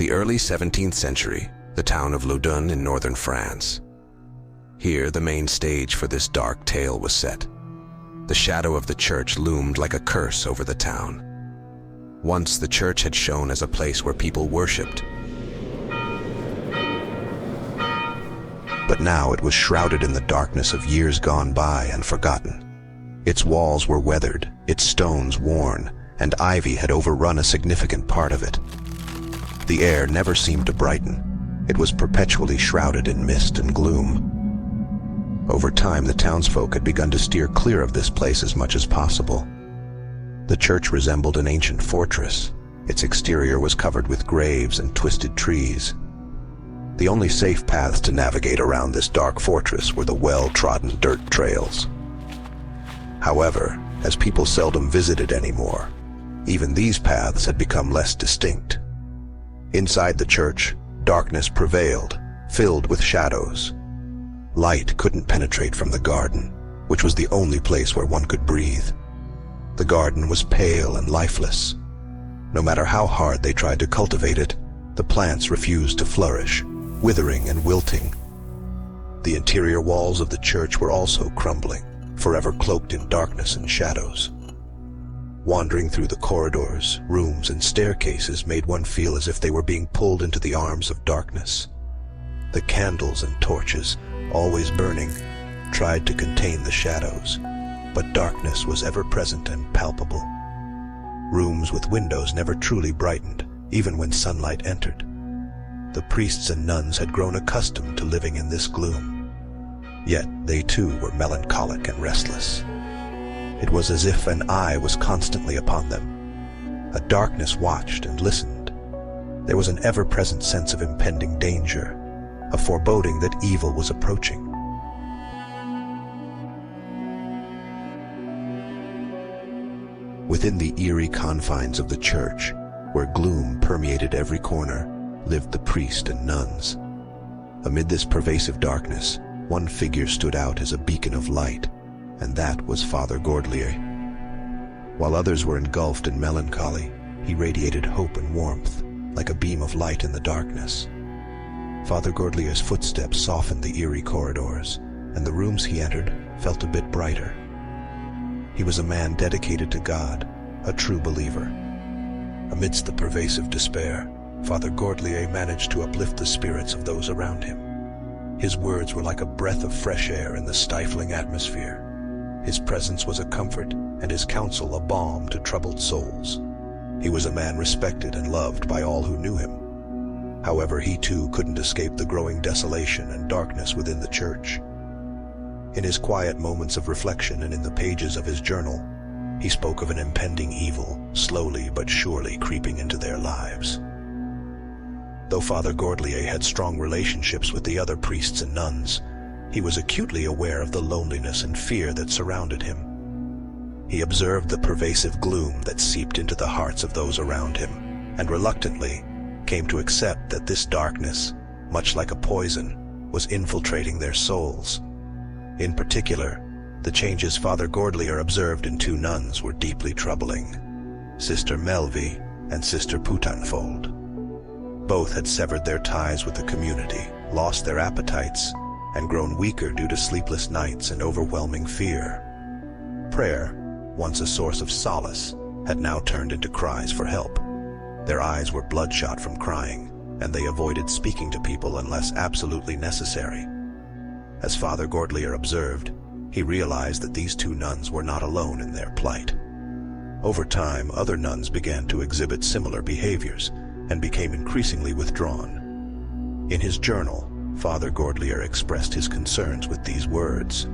The early 17th century, the town of Loudun in northern France. Here, the main stage for this dark tale was set. The shadow of the church loomed like a curse over the town. Once the church had shone as a place where people worshipped, but now it was shrouded in the darkness of years gone by and forgotten. Its walls were weathered, its stones worn, and ivy had overrun a significant part of it. The air never seemed to brighten. It was perpetually shrouded in mist and gloom. Over time, the townsfolk had begun to steer clear of this place as much as possible. The church resembled an ancient fortress. Its exterior was covered with graves and twisted trees. The only safe paths to navigate around this dark fortress were the well-trodden dirt trails. However, as people seldom visited anymore, even these paths had become less distinct. Inside the church, darkness prevailed, filled with shadows. Light couldn't penetrate from the garden, which was the only place where one could breathe. The garden was pale and lifeless. No matter how hard they tried to cultivate it, the plants refused to flourish, withering and wilting. The interior walls of the church were also crumbling, forever cloaked in darkness and shadows. Wandering through the corridors, rooms, and staircases made one feel as if they were being pulled into the arms of darkness. The candles and torches, always burning, tried to contain the shadows, but darkness was ever present and palpable. Rooms with windows never truly brightened, even when sunlight entered. The priests and nuns had grown accustomed to living in this gloom. Yet they too were melancholic and restless. It was as if an eye was constantly upon them. A darkness watched and listened. There was an ever-present sense of impending danger, a foreboding that evil was approaching. Within the eerie confines of the church, where gloom permeated every corner, lived the priest and nuns. Amid this pervasive darkness, one figure stood out as a beacon of light, and that was Father Gordelier. While others were engulfed in melancholy, he radiated hope and warmth, like a beam of light in the darkness. Father Gordelier's footsteps softened the eerie corridors, and the rooms he entered felt a bit brighter. He was a man dedicated to God, a true believer. Amidst the pervasive despair, Father Gordelier managed to uplift the spirits of those around him. His words were like a breath of fresh air in the stifling atmosphere. His presence was a comfort, and his counsel a balm to troubled souls. He was a man respected and loved by all who knew him. However, he too couldn't escape the growing desolation and darkness within the church. In his quiet moments of reflection and in the pages of his journal, he spoke of an impending evil, slowly but surely creeping into their lives. Though Father Gordelier had strong relationships with the other priests and nuns, he was acutely aware of the loneliness and fear that surrounded him. He observed the pervasive gloom that seeped into the hearts of those around him, and reluctantly came to accept that this darkness, much like a poison, was infiltrating their souls. In particular, the changes Father Gordelier observed in two nuns were deeply troubling: Sister Melvie and Sister Putanfold. Both had severed their ties with the community, lost their appetites, and grown weaker due to sleepless nights and overwhelming fear. Prayer, once a source of solace, had now turned into cries for help. Their eyes were bloodshot from crying, and they avoided speaking to people unless absolutely necessary. As Father Gordelier observed, he realized that these two nuns were not alone in their plight. Over time, other nuns began to exhibit similar behaviors and became increasingly withdrawn. In his journal, Father Gordelier expressed his concerns with these words: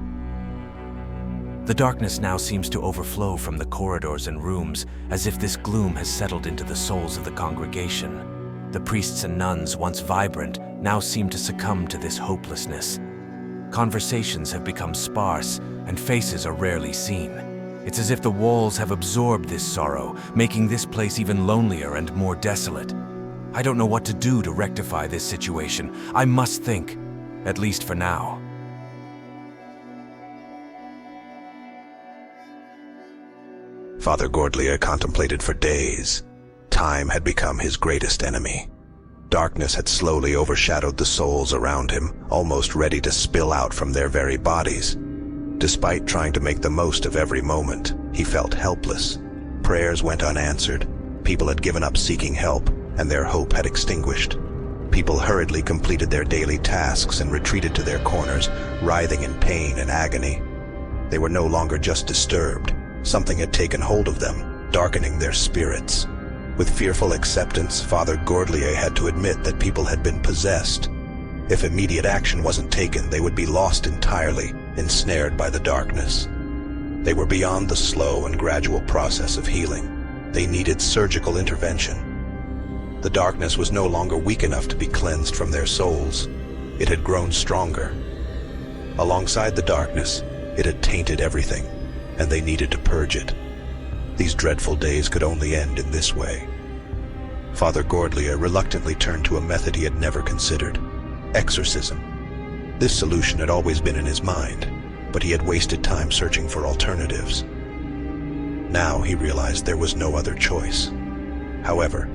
"The darkness now seems to overflow from the corridors and rooms, as if this gloom has settled into the souls of the congregation. The priests and nuns, once vibrant, now seem to succumb to this hopelessness. Conversations have become sparse, and faces are rarely seen. It's as if the walls have absorbed this sorrow, making this place even lonelier and more desolate. I don't know what to do to rectify this situation. I must think, at least for now." Father Gordelier contemplated for days. Time had become his greatest enemy. Darkness had slowly overshadowed the souls around him, almost ready to spill out from their very bodies. Despite trying to make the most of every moment, he felt helpless. Prayers went unanswered. People had given up seeking help, and their hope had extinguished. People hurriedly completed their daily tasks and retreated to their corners, writhing in pain and agony. They were no longer just disturbed. Something had taken hold of them, darkening their spirits. With fearful acceptance, Father Gordelier had to admit that people had been possessed. If immediate action wasn't taken, they would be lost entirely, ensnared by the darkness. They were beyond the slow and gradual process of healing. They needed surgical intervention. The darkness was no longer weak enough to be cleansed from their souls. It had grown stronger. Alongside the darkness, it had tainted everything, and they needed to purge it. These dreadful days could only end in this way. Father Gordelier reluctantly turned to a method he had never considered: exorcism. This solution had always been in his mind, but he had wasted time searching for alternatives. Now he realized there was no other choice. However,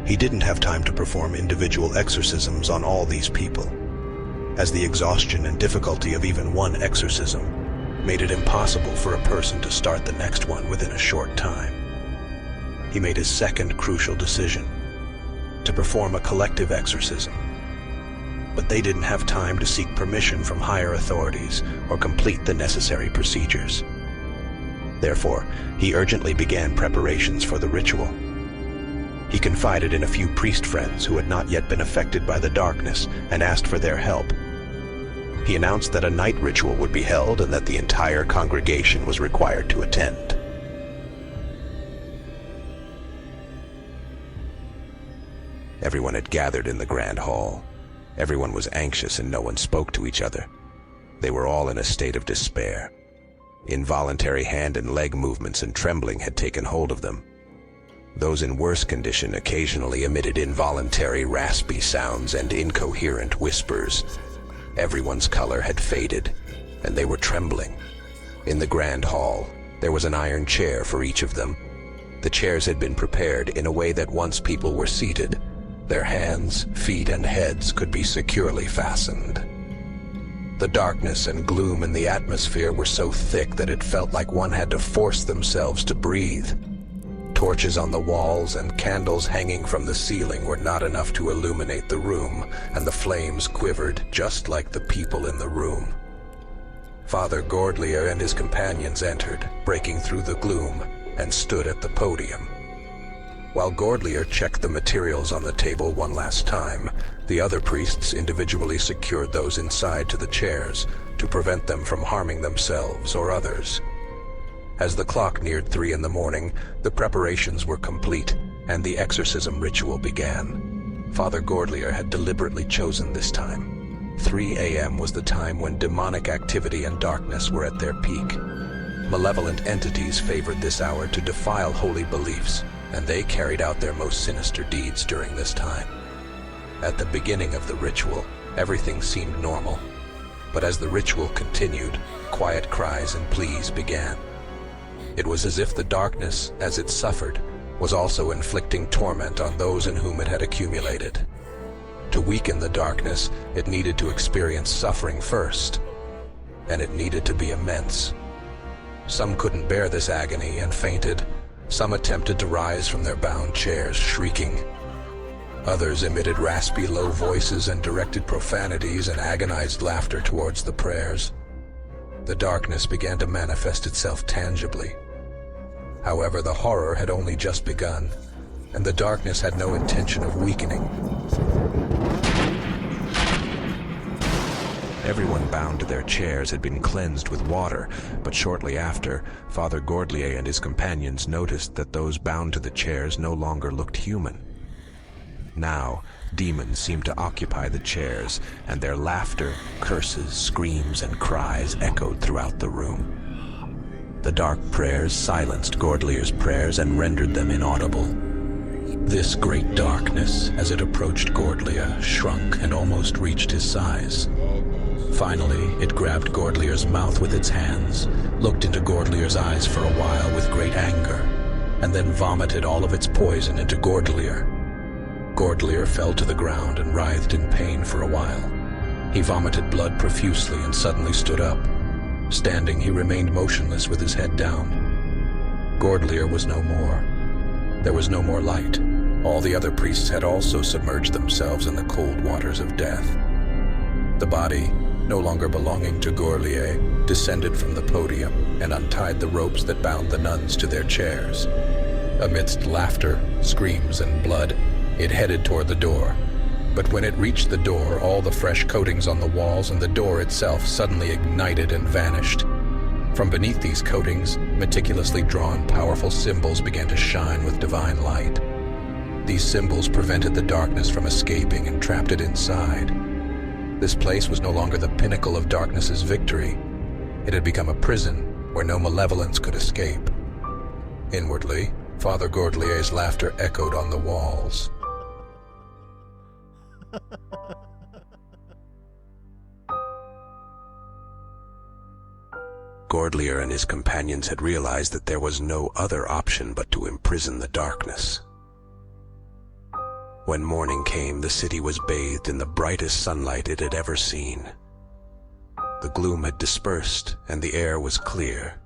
he didn't have time to perform individual exorcisms on all these people, as the exhaustion and difficulty of even one exorcism made it impossible for a person to start the next one within a short time. He made his second crucial decision: to perform a collective exorcism. But they didn't have time to seek permission from higher authorities or complete the necessary procedures. Therefore, he urgently began preparations for the ritual. He confided in a few priest friends who had not yet been affected by the darkness and asked for their help. He announced that a night ritual would be held and that the entire congregation was required to attend. Everyone had gathered in the grand hall. Everyone was anxious and no one spoke to each other. They were all in a state of despair. Involuntary hand and leg movements and trembling had taken hold of them. Those in worse condition occasionally emitted involuntary raspy sounds and incoherent whispers. Everyone's color had faded, and they were trembling. In the grand hall, there was an iron chair for each of them. The chairs had been prepared in a way that once people were seated, their hands, feet, and heads could be securely fastened. The darkness and gloom in the atmosphere were so thick that it felt like one had to force themselves to breathe. Torches on the walls and candles hanging from the ceiling were not enough to illuminate the room, and the flames quivered just like the people in the room. Father Gordelier and his companions entered, breaking through the gloom, and stood at the podium. While Gordelier checked the materials on the table one last time, the other priests individually secured those inside to the chairs to prevent them from harming themselves or others. As the clock neared 3 in the morning, the preparations were complete, and the exorcism ritual began. Father Gordelier had deliberately chosen this time. 3 a.m. was the time when demonic activity and darkness were at their peak. Malevolent entities favored this hour to defile holy beliefs, and they carried out their most sinister deeds during this time. At the beginning of the ritual, everything seemed normal. But as the ritual continued, quiet cries and pleas began. It was as if the darkness, as it suffered, was also inflicting torment on those in whom it had accumulated. To weaken the darkness, it needed to experience suffering first, and it needed to be immense. Some couldn't bear this agony and fainted. Some attempted to rise from their bound chairs, shrieking. Others emitted raspy, low voices and directed profanities and agonized laughter towards the prayers. The darkness began to manifest itself tangibly. However, the horror had only just begun, and the darkness had no intention of weakening. Everyone bound to their chairs had been cleansed with water, but shortly after, Father Gordelier and his companions noticed that those bound to the chairs no longer looked human. Now, demons seemed to occupy the chairs, and their laughter, curses, screams, and cries echoed throughout the room. The dark prayers silenced Gordelier's prayers and rendered them inaudible. This great darkness, as it approached Gordelier, shrunk and almost reached his size. Finally, it grabbed Gordelier's mouth with its hands, looked into Gordelier's eyes for a while with great anger, and then vomited all of its poison into Gordelier. Gordlier fell to the ground and writhed in pain for a while. He vomited blood profusely and suddenly stood up. Standing, he remained motionless with his head down. Gordlier was no more. There was no more light. All the other priests had also submerged themselves in the cold waters of death. The body, no longer belonging to Gordlier, descended from the podium and untied the ropes that bound the nuns to their chairs. Amidst laughter, screams, and blood, it headed toward the door. But when it reached the door, all the fresh coatings on the walls and the door itself suddenly ignited and vanished. From beneath these coatings, meticulously drawn, powerful symbols began to shine with divine light. These symbols prevented the darkness from escaping and trapped it inside. This place was no longer the pinnacle of darkness's victory. It had become a prison where no malevolence could escape. Inwardly, Father Gordlier's laughter echoed on the walls. Gordlier and his companions had realized that there was no other option but to imprison the darkness. When morning came, the city was bathed in the brightest sunlight it had ever seen. The gloom had dispersed and the air was clear.